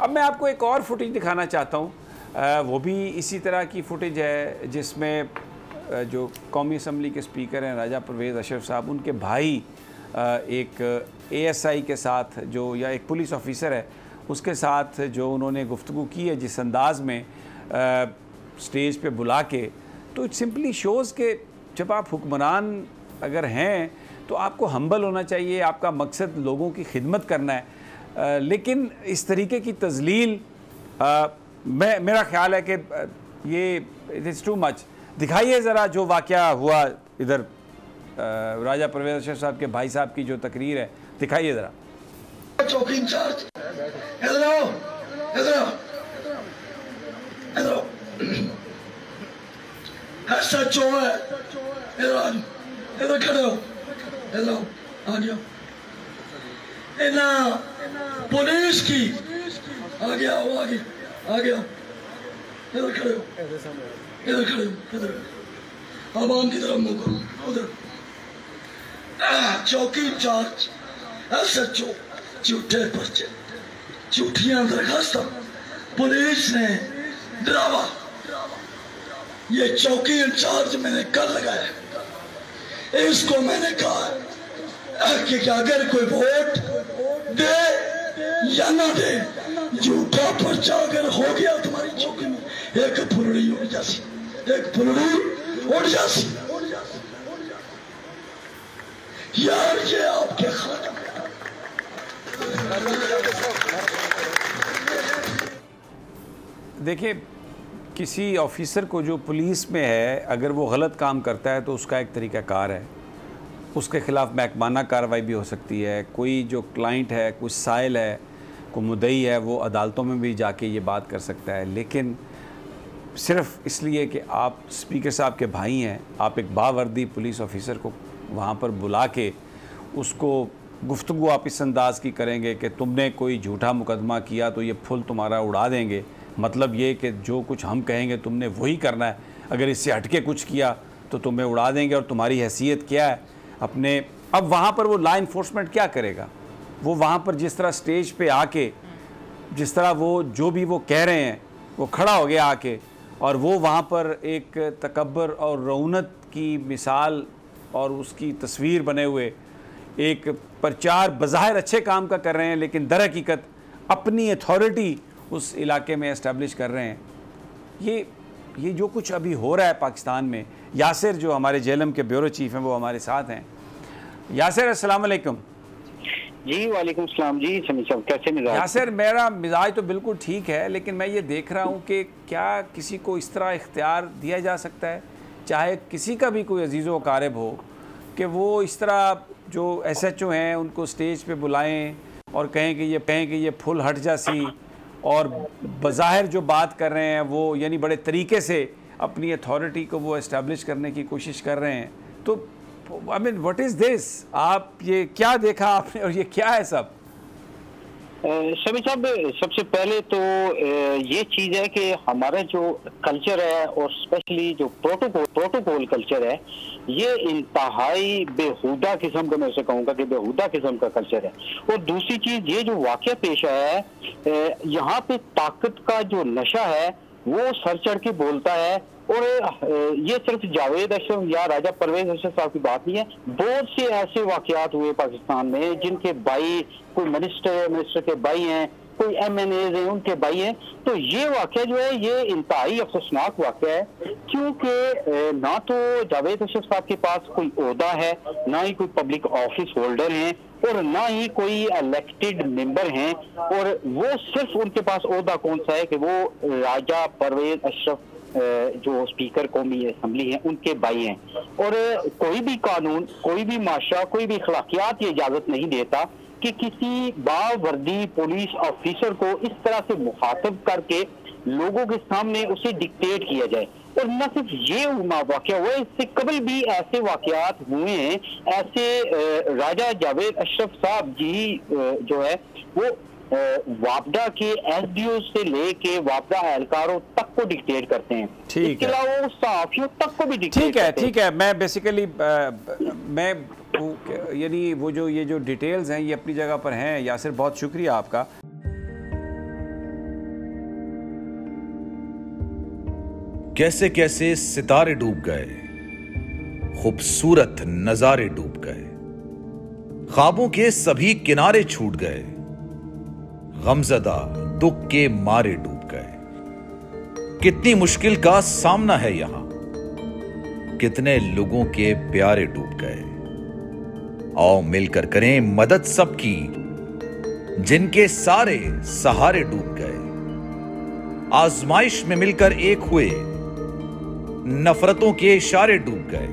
अब मैं आपको एक और फुटेज दिखाना चाहता हूँ, वो भी इसी तरह की फुटेज है जिसमें जो कौमी असम्बली के स्पीकर हैं राजा परवेज़ अशरफ साहब, उनके भाई एक ASI के साथ जो, या एक पुलिस ऑफिसर है उसके साथ जो उन्होंने गुफ्तगू की है जिस अंदाज में स्टेज पे बुला के, तो इट सिंपली शोज़ के जब आप हुक्मरान अगर हैं तो आपको हम्बल होना चाहिए, आपका मकसद लोगों की खिदमत करना है। लेकिन इस तरीके की तजलील मेरा ख्याल है कि ये इट इज़ टू मच। दिखाइए ज़रा जो वाक़या हुआ इधर राजा परवेज़ अशरफ साहब के भाई साहब की जो तकरीर है, दिखाइए ज़रा। चौकी इंचार्ज इधर आओ, इधर आओ, इधर आओ। SHO है, इधर आ, इधर खड़े हो, इधर आओ, आ गया। इना पुलिस की आ गया, वो आ गया, आ गया। इधर खड़े हो, इधर खड़े हो, इधर आवाम की तरफ मुँह करो, उधर। चौकी इंचार्ज SHO, झूठे पर्चे, झूठियां दरखास्त, पुलिस ने डरावा। ये चौकी इंचार्ज मैंने कल लगाया, इसको मैंने कहा कि अगर कोई वोट दे या ना दे, झूठा पर्चा अगर हो गया तुम्हारी चौकी में, एक फुलड़ी उड़ जासी, एक फुलड़ी उड़ जासी। यार ये आपके खाना देखिए, किसी ऑफिसर को जो पुलिस में है अगर वो गलत काम करता है तो उसका एक तरीक़ाकार है, उसके ख़िलाफ़ महकमाना कार्रवाई भी हो सकती है। कोई जो क्लाइंट है, कोई साइल है, कोई मुद्दई है, वो अदालतों में भी जाके ये बात कर सकता है। लेकिन सिर्फ़ इसलिए कि आप स्पीकर साहब के भाई हैं, आप एक बावर्दी पुलिस ऑफिसर को वहाँ पर बुला के उसको गुफ्तगू आप इस अंदाज़ की करेंगे कि तुमने कोई झूठा मुकदमा किया तो ये फुल तुम्हारा उड़ा देंगे, मतलब ये कि जो कुछ हम कहेंगे तुमने वही करना है, अगर इससे हटके कुछ किया तो तुम्हें उड़ा देंगे, और तुम्हारी हैसियत क्या है अपने। अब वहाँ पर वो लॉ इन्फोर्समेंट क्या करेगा? वो वहाँ पर जिस तरह स्टेज पे आके, जिस तरह वो जो भी वो कह रहे हैं, वो खड़ा हो गया आके, और वो वहाँ पर एक तकब्बर और रौनक की मिसाल और उसकी तस्वीर बने हुए एक प्रचार बज़ाहिर अच्छे काम का कर रहे हैं, लेकिन दर हकीकत अपनी अथॉरिटी उस इलाके में इस्टेब्लिश कर रहे हैं। ये जो कुछ अभी हो रहा है पाकिस्तान में, यासिर जो हमारे JLM के ब्यूरो चीफ हैं वो हमारे साथ हैं। यासिर, अस्सलाम वालेकुम। जी वालेकुम सलाम जी, समी साहब कैसे मिजाज? यासिर, मेरा मिजाज तो बिल्कुल ठीक है, लेकिन मैं ये देख रहा हूँ कि क्या किसी को इस तरह इख्तियार दिया जा सकता है, चाहे किसी का भी कोई अजीज़ व अकारिब हो, कि वो इस तरह जो SHO हैं उनको स्टेज पे बुलाएं और कहें कि ये फुल हट जासी, और बज़ाहिर जो बात कर रहे हैं वो यानी बड़े तरीके से अपनी अथॉरिटी को वो इस्टेब्लिश करने की कोशिश कर रहे हैं। तो I mean what is this? आप ये क्या देखा आपने और ये क्या है सब? शमी साहब, सबसे पहले तो ये चीज़ है कि हमारा जो कल्चर है और स्पेशली जो प्रोटोकॉल कल्चर है, ये इंतहाई बेहुदा किस्म का, मैं उसे कहूँगा कि बेहुदा किस्म का कल्चर है। और दूसरी चीज़, ये जो वाक़या पेश आया है, यहाँ पे ताकत का जो नशा है वो सर चढ़ के बोलता है। और ये सिर्फ जावेद अशरफ या राजा परवेज अशरफ साहब की बात नहीं है, बहुत से ऐसे वाक़यात हुए पाकिस्तान में जिनके भाई, कोई मिनिस्टर के भाई हैं, कोई MNAs हैं, उनके भाई हैं। तो ये वाक़या जो है ये इंतहाई अफसोसनाक वाक़या है, क्योंकि ना तो जावेद अशरफ साहब के पास कोई ओहदा है, ना ही कोई पब्लिक ऑफिस होल्डर हैं, और ना ही कोई इलेक्टेड मेंबर हैं। और वो सिर्फ उनके पास ओहदा कौन सा है कि वो राजा परवेज अशरफ जो स्पीकर कौमी असम्बली हैं उनके भाई हैं। और कोई भी कानून, कोई भी माशरा, कोई भी अखलाकियात ये इजाज़त नहीं देता कि किसी बावर्दी पुलिस ऑफिसर को इस तरह से मुखातब करके लोगों के सामने उसे डिक्टेट किया जाए। और न सिर्फ ये वाक़या हुआ, इससे कबल भी ऐसे वाक़यात हुए हैं। ऐसे राजा जावेद अशरफ साहब जी जो है वो वापडा के SDO से लेके वापडा एहलकारों तक को डिक्टेट करते हैं। इसके अलावा वो सहाफियों तक को भी डिक्टेट करते हैं। ठीक है, मैं बेसिकली मैं यानी वो जो ये जो डिटेल्स हैं ये अपनी जगह पर हैं। यासिर, बहुत शुक्रिया आपका। कैसे कैसे सितारे डूब गए, खूबसूरत नजारे डूब गए, ख्वाबों के सभी किनारे छूट गए, गमजदा दुख के मारे डूब गए। कितनी मुश्किल का सामना है यहां, कितने लोगों के प्यारे डूब गए। आओ मिलकर करें मदद सबकी, जिनके सारे सहारे डूब गए। आजमाइश में मिलकर एक हुए, नफरतों के इशारे डूब गए,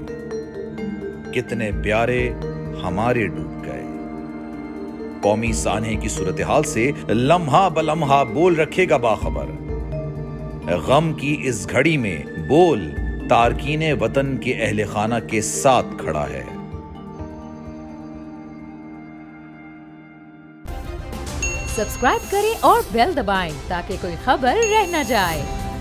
कितने प्यारे हमारे डूब गए। कौमी सानहे की सूरत हाल से लम्हा बलम्हा बोल रखेगा बाखबर। गम की इस घड़ी में बोल तारकीने वतन के अहले खाना के साथ खड़ा है। सब्सक्राइब करें और बेल दबाएं ताकि कोई खबर रह न जाए।